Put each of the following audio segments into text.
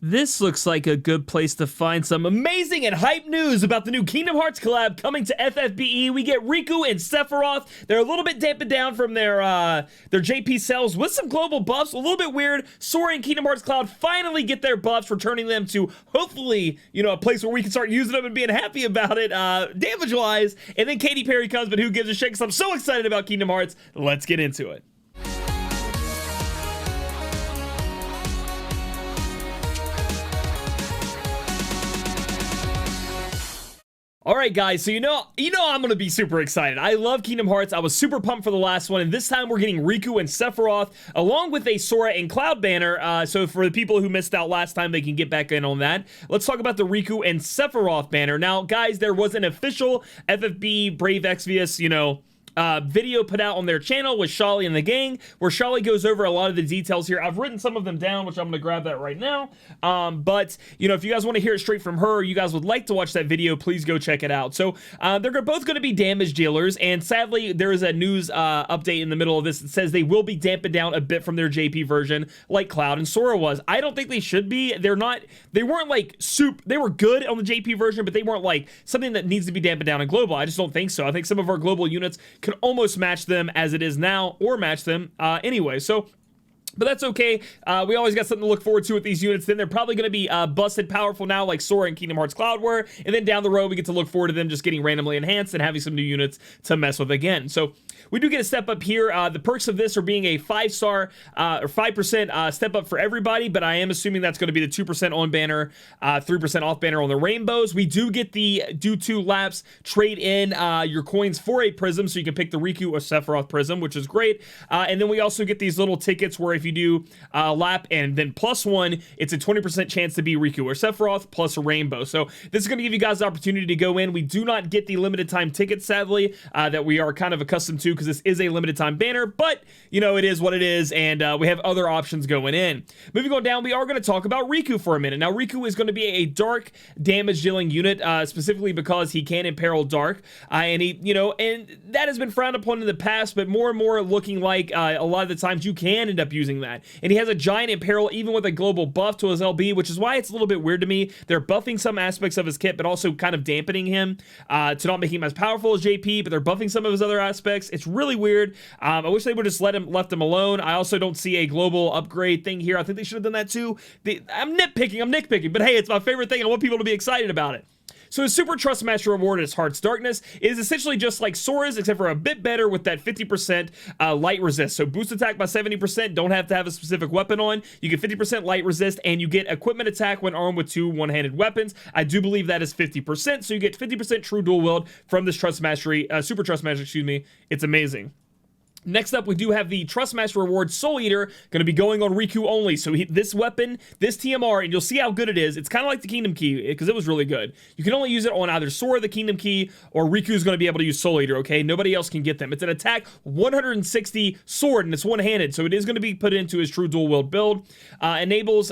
This looks like a good place to find some amazing and hype news about the new Kingdom Hearts collab coming to FFBE. We get Riku and Sephiroth. They're a little bit dampened down from their JP cells with some global buffs. A little bit weird. Sora and Kingdom Hearts Cloud finally get their buffs, returning them to hopefully, a place where we can start using them and being happy about it, damage-wise. And then Katy Perry comes, but who gives a shit? Because I'm so excited about Kingdom Hearts. Let's get into it. All right, guys, so you know I'm gonna be super excited. I love Kingdom Hearts. I was super pumped for the last one, and this time we're getting Riku and Sephiroth along with a Sora and Cloud banner. So for the people who missed out last time, they can get back in on that. Let's talk about the Riku and Sephiroth banner. Now, guys, there was an official FFBE Brave Exvius, video put out on their channel with Sholly and the gang, where Sholly goes over a lot of the details here. I've written some of them down, which I'm going to grab that right now. But, if you guys want to hear it straight from her, you guys would like to watch that video, please go check it out. So, they're both going to be damage dealers, and sadly, there is a news update in the middle of this that says they will be dampened down a bit from their JP version, like Cloud and Sora was. I don't think they should be. They weren't like they were good on the JP version, but they weren't like something that needs to be dampened down in global. I just don't think so. I think some of our global units can almost match them as it is now, or match them anyway. But that's okay. We always got something to look forward to with these units. Then they're probably going to be busted powerful now, like Sora and Kingdom Hearts Cloud were. And then down the road, we get to look forward to them just getting randomly enhanced and having some new units to mess with again. So we do get a step up here. The perks of this are being a 5-star or 5% step up for everybody, but I am assuming that's going to be the 2% on banner, 3% off banner on the rainbows. We do get the do 2 laps, trade in your coins for a prism, so you can pick the Riku or Sephiroth prism, which is great. And then we also get these little tickets where if you do lap and then +1, it's a 20% chance to be Riku or Sephiroth plus a rainbow. So this is going to give you guys the opportunity to go in. We do not get the limited time tickets, sadly, that we are kind of accustomed to, because this is a limited time banner, but it is what it is, and we have other options going in. Moving on down, we are going to talk about Riku for a minute. Now, Riku is going to be a dark damage dealing unit, specifically because he can imperil dark, and and that has been frowned upon in the past, but more and more looking like a lot of the times you can end up using that. And he has a giant imperil, even with a global buff to his LB, which is why it's a little bit weird to me. They're buffing some aspects of his kit, but also kind of dampening him to not make him as powerful as JP, but they're buffing some of his other aspects. It's really weird. I wish they would just left him alone. I also don't see a global upgrade thing here. I think they should have done that too. I'm nitpicking, but hey, it's my favorite thing, and I want people to be excited about it. So his Super Trust Master reward is Heart's Darkness. It is essentially just like Sora's, except for a bit better with that 50% light resist. So boost attack by 70%, don't have to have a specific weapon on. You get 50% light resist, and you get equipment attack when armed with 2 one-handed weapons. I do believe that is 50%, so you get 50% true dual wield from this Trust Mastery, Super Trust Master, excuse me. It's amazing. Next up, we do have the Trust Master Reward Soul Eater, going to be going on Riku only. So this weapon, this TMR, and you'll see how good it is. It's kind of like the Kingdom Key, because it was really good. You can only use it on either Sora, the Kingdom Key, or Riku's going to be able to use Soul Eater, okay? Nobody else can get them. It's an attack 160 sword, and it's one-handed, so it is going to be put into his true dual wield build. Enables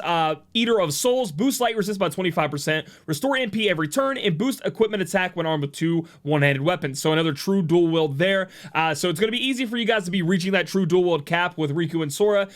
Eater of Souls, boost light resist by 25%, restore MP every turn, and boost equipment attack when armed with 2 one-handed weapons. So another true dual wield there. So it's going to be easy for you guys to be reaching that true dual wield cap with Riku and Sora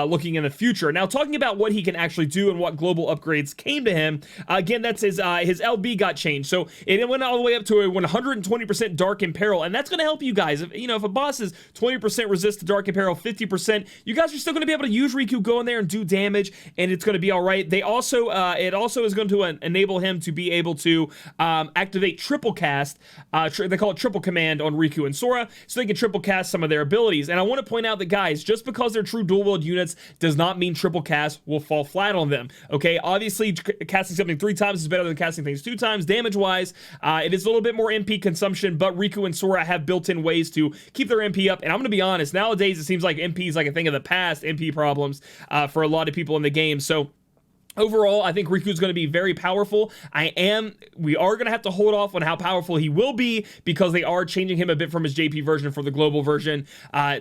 looking in the future. Now, talking about what he can actually do and what global upgrades came to him, again, that's his LB got changed. So it went all the way up to a 120% Dark Imperil, and that's going to help you guys. If a boss is 20% resist to Dark Imperil, 50%, you guys are still going to be able to use Riku, go in there and do damage, and it's going to be all right. They also, it also is going to enable him to be able to activate triple cast. They call it triple command on Riku and Sora, so they can triple cast some of their abilities. And I want to point out that, guys, just because they're true dual wield units does not mean triple cast will fall flat on them, okay? Obviously, casting something 3 times is better than casting things 2 times, damage-wise. It is a little bit more MP consumption, but Riku and Sora have built-in ways to keep their MP up. And I'm going to be honest, nowadays it seems like MP is like a thing of the past, MP problems for a lot of people in the game. So overall, I think Riku is going to be very powerful. We are going to have to hold off on how powerful he will be, because they are changing him a bit from his JP version for the global version.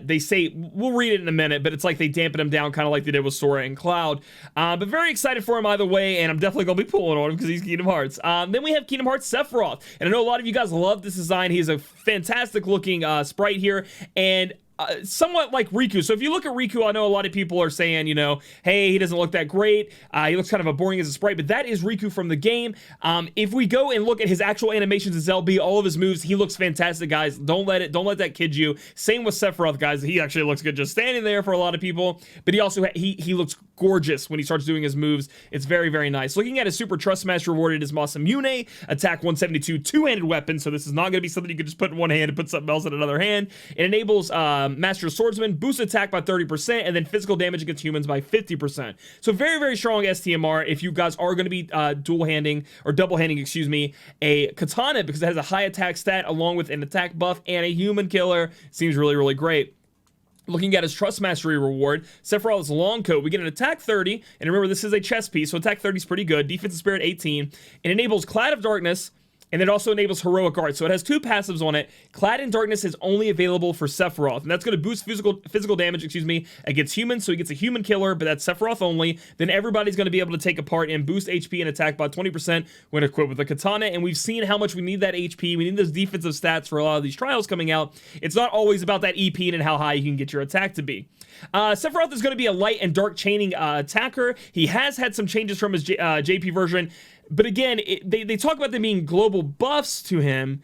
They say, we'll read it in a minute, but it's like they dampen him down kind of like they did with Sora and Cloud. But very excited for him either way, and I'm definitely going to be pulling on him because he's Kingdom Hearts. Then we have Kingdom Hearts Sephiroth, and I know a lot of you guys love this design. He's a fantastic looking sprite here, and somewhat like Riku. So if you look at Riku, I know a lot of people are saying, you know, hey, he doesn't look that great. He looks kind of a boring as a sprite, but that is Riku from the game. If we go and look at his actual animations as LB, all of his moves, he looks fantastic, guys. Don't let that kid you. Same with Sephiroth, guys. He actually looks good just standing there for a lot of people, but he also he looks gorgeous when he starts doing his moves. It's very, very nice. Looking at his Super Trust Smash rewarded his Masamune, attack 172, two-handed weapon, so this is not going to be something you can just put in one hand and put something else in another hand. It enables Master Swordsman, boost attack by 30%, and then physical damage against humans by 50%. So very, very strong STMR if you guys are going to be dual-handing, or double-handing, excuse me, a katana, because it has a high attack stat along with an attack buff and a human killer. Seems really, really great. Looking at his Trust Mastery reward, Sephiroth's long coat, we get an attack 30, and remember this is a chess piece, so attack 30 is pretty good. Defensive Spirit 18. It enables Cloud of Darkness, and it also enables Heroic Art. So it has two passives on it. Clad in Darkness is only available for Sephiroth, and that's going to boost physical damage, excuse me, against humans. So he gets a human killer, but that's Sephiroth only. Then everybody's going to be able to take a part and boost HP and attack by 20% when equipped with a katana. And we've seen how much we need that HP. We need those defensive stats for a lot of these trials coming out. It's not always about that EP and how high you can get your attack to be. Sephiroth is going to be a light and dark chaining attacker. He has had some changes from his JP version. But again, they talk about them being global buffs to him,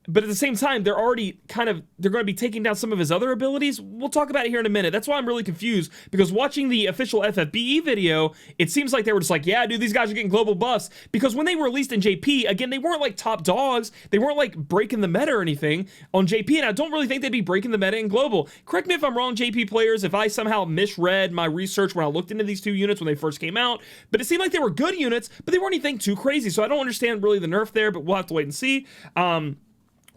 but at the same time, they're already they're going to be taking down some of his other abilities. We'll talk about it here in a minute. That's why I'm really confused, because watching the official FFBE video, it seems like they were just like, yeah, dude, these guys are getting global buffs, because when they were released in JP, again, they weren't like top dogs. They weren't like breaking the meta or anything on JP, and I don't really think they'd be breaking the meta in global. Correct me if I'm wrong, JP players, if I somehow misread my research when I looked into these two units when they first came out, but it seemed like they were good units, but they weren't anything too crazy, so I don't understand really the nerf there, but we'll have to wait and see.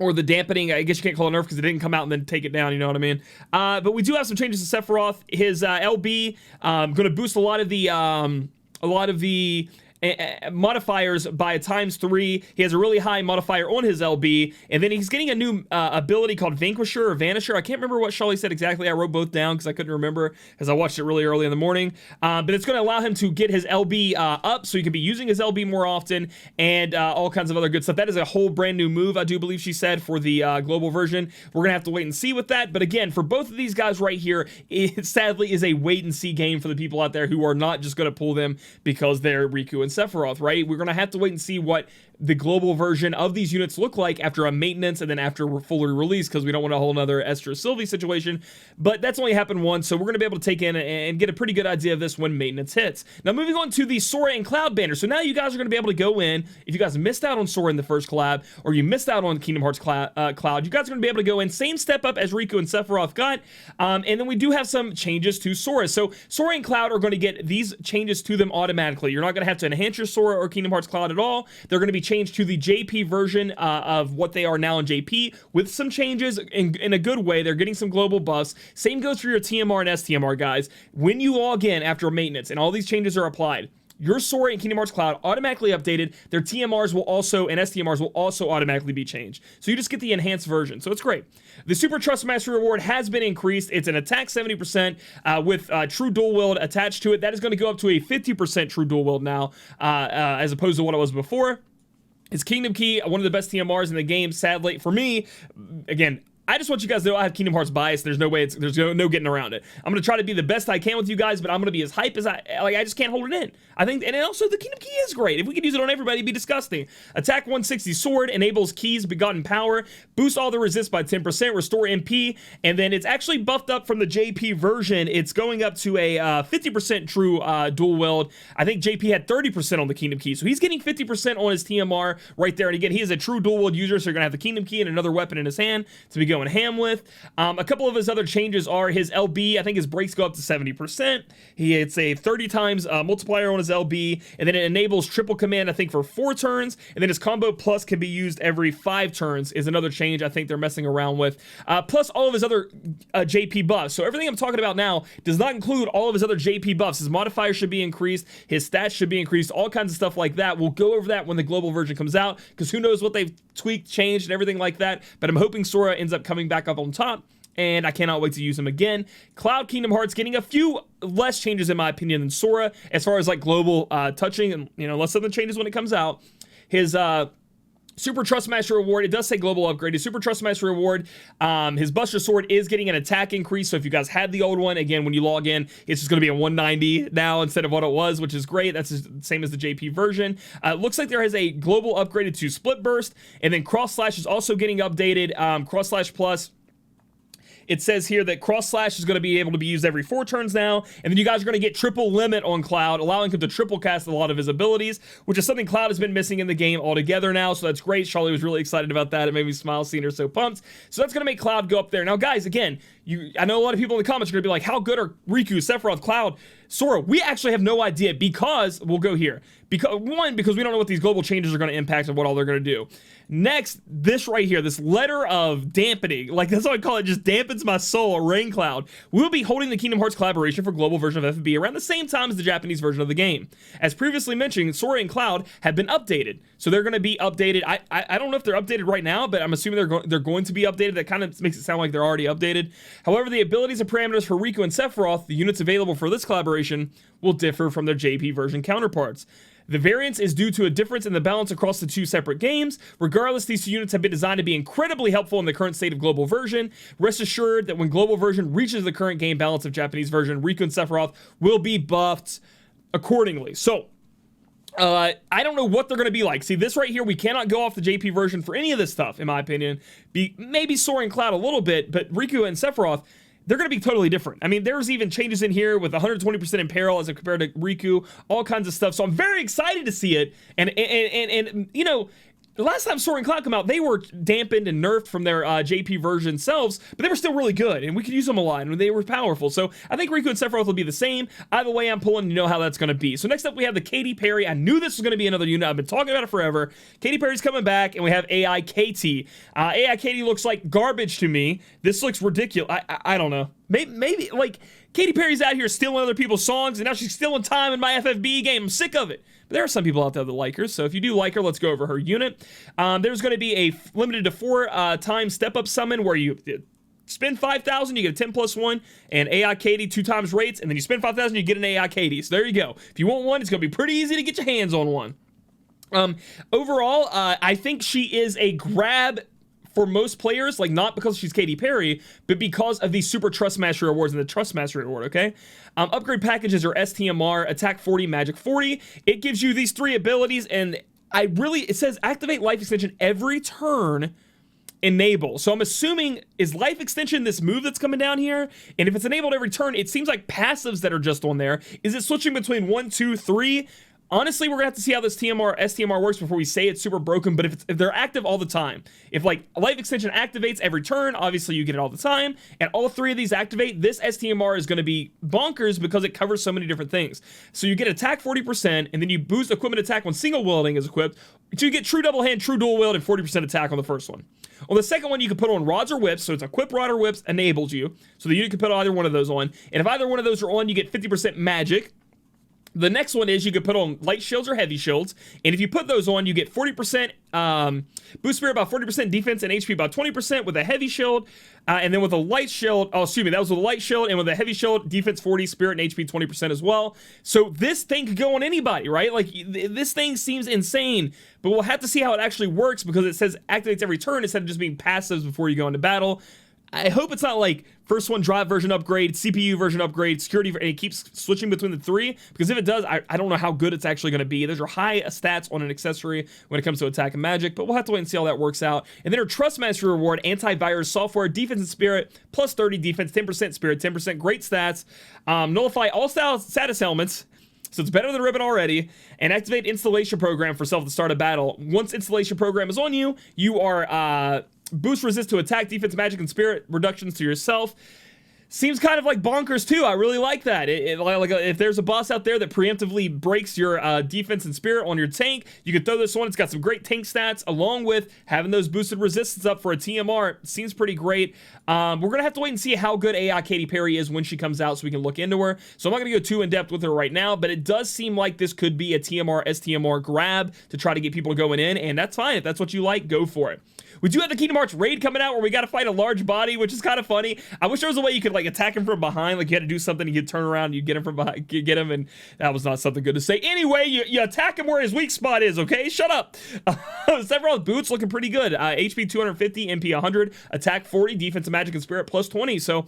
Or the dampening, I guess you can't call it nerf because it didn't come out and then take it down, you know what I mean? But we do have some changes to Sephiroth. His LB, going to boost a lot of the modifiers by ×3. He has a really high modifier on his LB, and then he's getting a new ability called Vanquisher or Vanisher. I can't remember what Shawley said exactly. I wrote both down because I couldn't remember as I watched it really early in the morning. But it's going to allow him to get his LB up, so he can be using his LB more often, and all kinds of other good stuff. That is a whole brand new move, I do believe she said, for the global version. We're going to have to wait and see with that. But again, for both of these guys right here, it sadly is a wait and see game for the people out there who are not just going to pull them because they're Riku and Sephiroth, right? We're going to have to wait and see what the global version of these units look like after a maintenance and then after we're fully released, because we don't want a whole nother Esther Sylvie situation. But that's only happened once, so we're going to be able to take in and get a pretty good idea of this when maintenance hits. Now, moving on to the Sora and Cloud banner. So now you guys are going to be able to go in, if you guys missed out on Sora in the first collab, or you missed out on Kingdom Hearts Cloud, you guys are going to be able to go in, same step up as Riku and Sephiroth got, and then we do have some changes to Sora. So Sora and Cloud are going to get these changes to them automatically. You're not going to have to enhance your Sora or Kingdom Hearts Cloud at all. They're going to be changed to the JP version of what they are now in JP, with some changes in a good way. They're getting some global buffs. Same goes for your TMR and STMR, guys. When you log in after maintenance and all these changes are applied, your Sora and Kingdom Hearts Cloud automatically updated. Their TMRs will also, and STMRs will also automatically be changed. So you just get the enhanced version. So it's great. The Super Trust Mastery reward has been increased. It's an attack 70% with True Dual Wield attached to it. That is going to go up to a 50% True Dual Wield now, as opposed to what it was before. It's Kingdom Key, one of the best TMRs in the game, sadly. For me, again, I just want you guys to know I have Kingdom Hearts bias. There's no way there's no getting around it. I'm going to try to be the best I can with you guys, but I'm going to be as hype as I just can't hold it in. I think, and also the Kingdom Key is great. If we could use it on everybody, it'd be disgusting. Attack 160 Sword, enables Key's Begotten Power, boosts all the resist by 10%, restore MP, and then it's actually buffed up from the JP version. It's going up to a 50% true dual wield. I think JP had 30% on the Kingdom Key, so he's getting 50% on his TMR right there. And again, he is a true dual wield user, so you're going to have the Kingdom Key and another weapon in his hand to be going ham with. A couple of his other changes are his LB. I think his brakes go up to 70%. It's a 30 times multiplier on his LB, and then it enables triple command, I think, for 4 turns, and then his combo plus can be used every 5 turns is another change I think they're messing around with. Plus all of his other JP buffs. So everything I'm talking about now does not include all of his other JP buffs. His modifier should be increased, his stats should be increased, all kinds of stuff like that. We'll go over that when the global version comes out, because who knows what they've tweaked, changed, and everything like that. But I'm hoping Sora ends up coming back up on top, and I cannot wait to use him again. Cloud Kingdom Hearts getting a few less changes in my opinion than Sora, as far as like global touching, and you know, unless something changes when it comes out. His Super Trust Master reward. It does say global upgrade. His Super Trust Master reward. His Buster Sword is getting an attack increase. So if you guys had the old one, again, when you log in, it's just going to be a 190 now instead of what it was, which is great. That's the same as the JP version. Looks like there is a global upgraded to Split Burst, and then Cross Slash is also getting updated. Cross Slash Plus. It says here that Cross Slash is going to be able to be used every 4 turns now, and then you guys are going to get triple limit on Cloud, allowing him to triple cast a lot of his abilities, which is something Cloud has been missing in the game altogether now, so that's great. Charlie was really excited about that. It made me smile seeing her so pumped. So that's going to make Cloud go up there. Now, guys, again, I know a lot of people in the comments are going to be like, how good are Riku, Sephiroth, Cloud, Sora? We actually have no idea because, we'll go here. Because we don't know what these global changes are going to impact and what all they're going to do. Next, this right here, this letter of dampening, like that's what I call it, just dampens my soul, a rain cloud. We'll be holding the Kingdom Hearts collaboration for global version of FFBE around the same time as the Japanese version of the game. As previously mentioned, Sora and Cloud have been updated. So they're going to be updated. I don't know if they're updated right now, but I'm assuming they're going to be updated. That kind of makes it sound like they're already updated. However, the abilities and parameters for Riku and Sephiroth, the units available for this collaboration, will differ from their JP version counterparts. The variance is due to a difference in the balance across the 2 separate games. Regardless, these 2 units have been designed to be incredibly helpful in the current state of global version. Rest assured that when global version reaches the current game balance of Japanese version, Riku and Sephiroth will be buffed accordingly. So, I don't know what they're going to be like. See, this right here, we cannot go off the JP version for any of this stuff, in my opinion. Maybe Sora and Cloud a little bit, but Riku and Sephiroth, they're going to be totally different. I mean, there's even changes in here with 120% in peril as compared to Riku, all kinds of stuff. So I'm very excited to see it. And you know, the last time Sora and Cloud come out, they were dampened and nerfed from their JP version selves, but they were still really good, and we could use them a lot, and they were powerful. So I think Riku and Sephiroth will be the same. Either way I'm pulling, you know how that's going to be. So next up, we have the Katy Perry. I knew this was going to be another unit. I've been talking about it forever. Katy Perry's coming back, and we have AI Katy. AI Katy looks like garbage to me. This looks ridiculous. I don't know. Maybe, like, Katy Perry's out here stealing other people's songs, and now she's stealing time in my FFBE game. I'm sick of it. But there are some people out there that like her, so if you do like her, let's go over her unit. There's going to be a limited to 4 time step-up summon where you spend 5,000, you get a 10+1, and AI Katy 2 times rates, and then you spend 5,000, you get an AI Katy. So there you go. If you want one, it's going to be pretty easy to get your hands on one. Overall, I think she is a grab for most players, like not because she's Katy Perry, but because of these Super Trust Master rewards and the Trust Master reward, okay? Upgrade packages are STMR, Attack 40, Magic 40. It gives you these 3 abilities, and it says activate life extension every turn, enable. So I'm assuming, is life extension this move that's coming down here? And if it's enabled every turn, it seems like passives that are just on there. Is it switching between 1, 2, 3? Honestly, we're gonna have to see how this STMR works before we say it's super broken, but if they're active all the time, if like life extension activates every turn, obviously you get it all the time, and all 3 of these activate, this STMR is gonna be bonkers because it covers so many different things. So you get attack 40%, and then you boost equipment attack when single wielding is equipped, so you get true double hand, true dual wield, and 40% attack on the first one. On the second one, you can put on rods or whips, so it's equip rod or whips enables you, so the unit can put either one of those on, and if either one of those are on, you get 50% magic. The next one is you can put on light shields or heavy shields, and if you put those on, you get 40% boost spirit, about 40% defense, and HP about 20% with a heavy shield, and then with a light shield, that was with a light shield, and with a heavy shield, defense 40, spirit, and HP 20% as well. So this thing could go on anybody, right? Like, this thing seems insane, but we'll have to see how it actually works because it says activates every turn instead of just being passives before you go into battle. I hope it's not like first one drive version upgrade, CPU version upgrade, security, and it keeps switching between the 3, because if it does, I don't know how good it's actually going to be. Those are high stats on an accessory when it comes to attack and magic, but we'll have to wait and see how that works out. And then our Trust Master reward, antivirus software, defense and spirit, plus 30 defense, 10% spirit, 10% great stats, nullify all status elements, so it's better than Ribbon already, and activate installation program for self at the start of battle. Once installation program is on you, you are boost resist to attack, defense, magic, and spirit reductions to yourself. Seems kind of like bonkers too. I really like that. Like if there's a boss out there that preemptively breaks your defense and spirit on your tank, you can throw this on. It's got some great tank stats along with having those boosted resistance up for a TMR. Seems pretty great. We're gonna have to wait and see how good AI Katy Perry is when she comes out so we can look into her. So I'm not gonna go too in depth with her right now, but it does seem like this could be a TMR STMR grab to try to get people going in, and that's fine. If that's what you like, go for it. We do have the Kingdom Hearts raid coming out where we got to fight a large body, which is kind of funny. I wish there was a way you could like attack him from behind, like you had to do something, you could turn around, you get him from behind, get him, and that was not something good to say. Anyway, you attack him where his weak spot is, okay? Shut up. Sephiroth boots looking pretty good. HP 250, MP 100, attack 40, defensive magic and spirit plus 20, so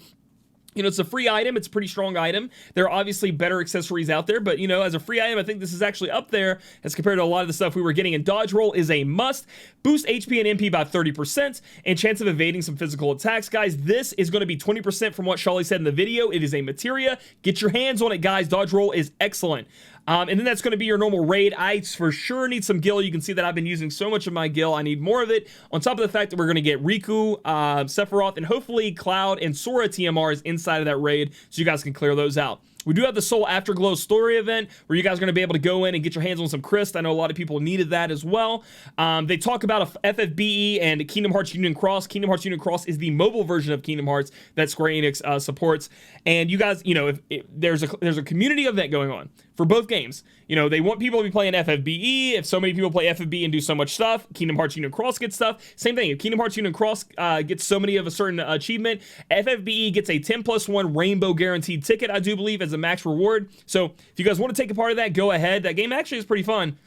you know, it's a free item. It's a pretty strong item. There are obviously better accessories out there, but, you know, as a free item, I think this is actually up there as compared to a lot of the stuff we were getting. And dodge roll is a must. Boost HP and MP by 30% and chance of evading some physical attacks. Guys, this is going to be 20% from what Charlie said in the video. It is a materia. Get your hands on it, guys. Dodge roll is excellent. And then that's going to be your normal raid. I for sure need some gil. You can see that I've been using so much of my gil. I need more of it. On top of the fact that we're going to get Riku, Sephiroth, and hopefully Cloud and Sora TMRs inside of that raid, so you guys can clear those out. We do have the Soul Afterglow story event where you guys are going to be able to go in and get your hands on some Crystal. I know a lot of people needed that as well. They talk about a FFBE and Kingdom Hearts Union Cross. Kingdom Hearts Union Cross is the mobile version of Kingdom Hearts that Square Enix supports. And you guys, you know, if there's a community event going on for both games. You know, they want people to be playing FFBE. If so many people play FFBE and do so much stuff, Kingdom Hearts Union Cross gets stuff. Same thing. If Kingdom Hearts Union Cross gets so many of a certain achievement, FFBE gets a 10+1 rainbow guaranteed ticket, I do believe, as a max reward. So if you guys want to take a part of that, go ahead. That game actually is pretty fun.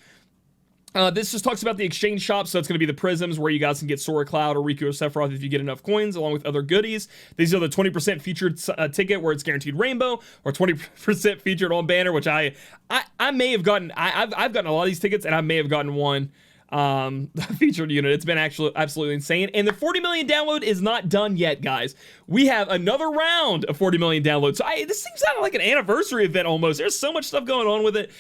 This just talks about the exchange shop, so it's going to be the prisms where you guys can get Sora, Cloud, or Riku or Sephiroth if you get enough coins, along with other goodies. These are the 20% featured ticket where it's guaranteed rainbow, or 20% featured on banner, which I may have gotten. I've gotten a lot of these tickets, and I may have gotten one featured unit. It's been actually absolutely insane. And the 40 million download is not done yet, guys. We have another round of 40 million downloads. So this seems like an anniversary event almost. There's so much stuff going on with it.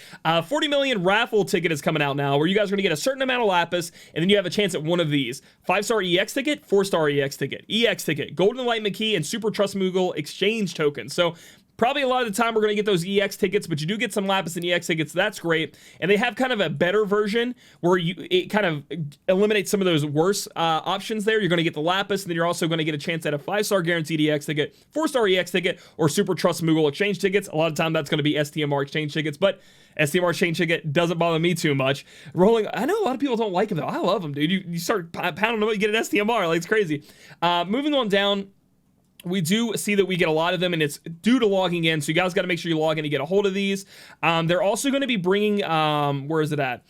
40 million raffle ticket is coming out now, where you guys are going to get a certain amount of lapis, and then you have a chance at one of these: 5-star EX ticket, 4-star EX ticket, golden enlightenment key, and super trust Moogle exchange token. So probably a lot of the time we're going to get those EX tickets, but you do get some lapis and EX tickets. That's great. And they have kind of a better version where it kind of eliminates some of those worse options there. You're going to get the lapis, and then you're also going to get a chance at a 5-star guaranteed EX ticket, 4-star EX ticket, or super trust Moogle exchange tickets. A lot of time that's going to be STMR exchange tickets, but STMR exchange ticket doesn't bother me too much. Rolling, I know a lot of people don't like them though. I love them, dude. You start pounding them, you get an STMR. Like, it's crazy. Moving on down, we do see that we get a lot of them, and it's due to logging in, so you guys got to make sure you log in to get a hold of these. They're also going to be bringing, where is it at?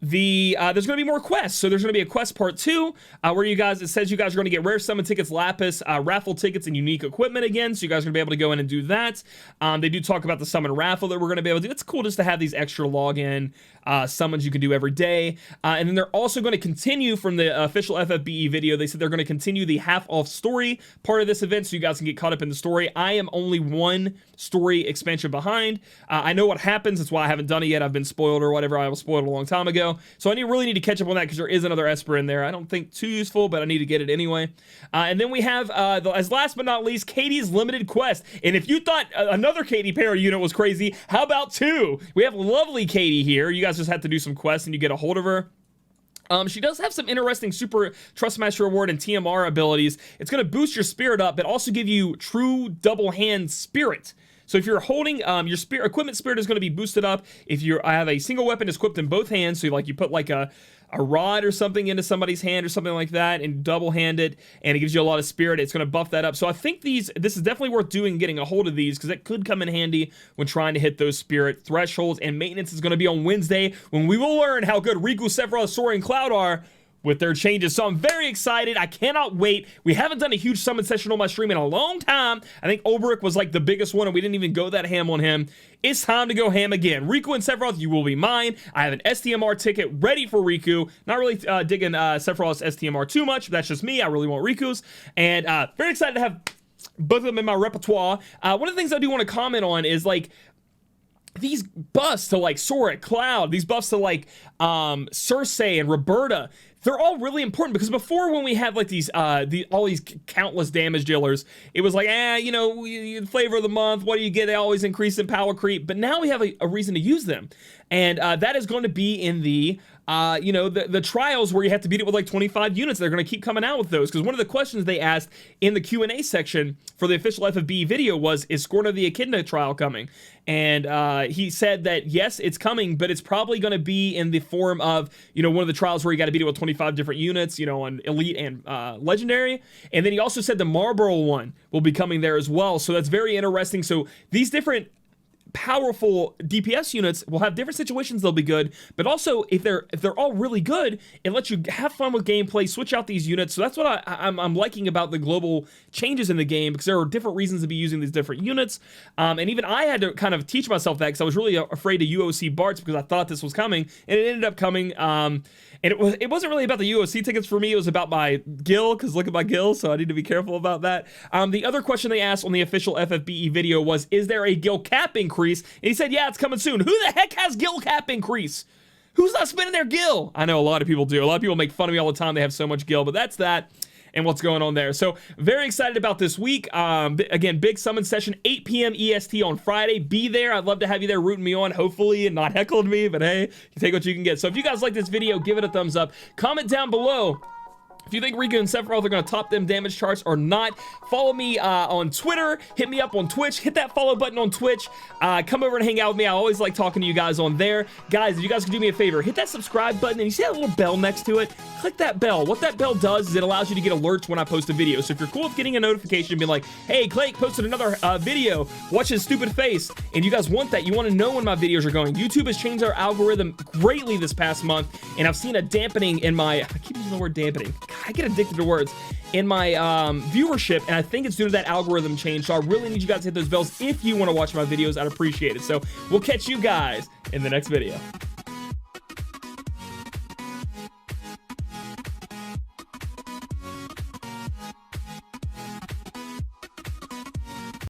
There's going to be more quests. So there's going to be a quest part 2 where it says you guys are going to get rare summon tickets, lapis, raffle tickets, and unique equipment again. So you guys are going to be able to go in and do that. They do talk about the summon raffle that we're going to be able to do. It's cool just to have these extra login summons you can do every day. And then they're also going to continue from the official FFBE video. They said they're going to continue the half off story part of this event, so you guys can get caught up in the story. I am only one story expansion behind. I know what happens. That's why I haven't done it yet. I've been spoiled or whatever. I was spoiled a long time ago. So I really need to catch up on that because there is another Esper in there. I don't think too useful, but I need to get it anyway. And then we have, as last but not least, Katy's limited quest. And if you thought another Katy Perry unit was crazy, how about 2? We have lovely Katy here. You guys just have to do some quests and you get a hold of her. She does have some interesting super trust master reward and TMR abilities. It's going to boost your spirit up, but also give you true double hand spirit. So if you're holding your equipment spirit is going to be boosted up. If I have a single weapon is equipped in both hands, so you put like a rod or something into somebody's hand or something like that and double hand it, and it gives you a lot of spirit. It's going to buff that up. So I think this is definitely worth doing, getting a hold of these, because it could come in handy when trying to hit those spirit thresholds. And maintenance is going to be on Wednesday, when we will learn how good Riku, Sephiroth, Sora, and Cloud are with their changes. So I'm very excited. I cannot wait. We haven't done a huge summon session on my stream in a long time. I think Oberic was like the biggest one, and we didn't even go that ham on him. It's time to go ham again. Riku and Sephiroth, you will be mine. I have an STMR ticket ready for Riku. Not really digging Sephiroth's STMR too much. That's just me. I really want Riku's. And very excited to have both of them in my repertoire. One of the things I do want to comment on is these buffs to Sora, Cloud, these buffs to Circe and Roberta. They're all really important, because before, when we had these all these countless damage dealers, it was flavor of the month, what do you get? They always increase in power creep. But now we have a reason to use them, and that is going to be in the you know, the trials where you have to beat it with like 25 units. They're going to keep coming out with those, because one of the questions they asked in the Q&A section for the official FFBE video was, is Scorn of the Echidna trial coming? And he said that yes, it's coming, but it's probably going to be in the form of, you know, one of the trials where you got to beat it with 25 different units, you know, on Elite and Legendary. And then he also said the Marlboro one will be coming there as well. So that's very interesting. So these different powerful DPS units will have different situations they'll be good, but also if they're all really good, it lets you have fun with gameplay, switch out these units. So that's what I'm liking about the global changes in the game, because there are different reasons to be using these different units. And even I had to kind of teach myself that, because I was really afraid of UOC Barts, because I thought this was coming, and it ended up coming. And it wasn't really about the UOC tickets for me. It was about my gil, because look at my gil, so I need to be careful about that. The other question they asked on the official FFBE video was, is there a gil cap increase? And he said, yeah, it's coming soon. Who the heck has gil cap increase? Who's not spending their gil? I know a lot of people do. A lot of people make fun of me all the time. They have so much gil, but that's that and what's going on there. So very excited about this week. Again, big summon session, 8 p.m. EST on Friday. Be there. I'd love to have you there rooting me on, hopefully, and not heckling me, but hey, you take what you can get. So if you guys like this video, give it a thumbs up. Comment down below if you think Riku and Sephiroth are going to top them damage charts or not. Follow me on Twitter. Hit me up on Twitch. Hit that follow button on Twitch. Come over and hang out with me. I always like talking to you guys on there. Guys, if you guys could do me a favor, hit that subscribe button, and you see that little bell next to it? Click that bell. What that bell does is it allows you to get alerts when I post a video. So if you're cool with getting a notification and being like, hey, Claic posted another video, watch his stupid face, and you guys want that, you want to know when my videos are going. YouTube has changed our algorithm greatly this past month, and I've seen a dampening in my, I keep using the word dampening. I get addicted to words, in my viewership, and I think it's due to that algorithm change. So I really need you guys to hit those bells if you want to watch my videos. I'd appreciate it. So we'll catch you guys in the next video.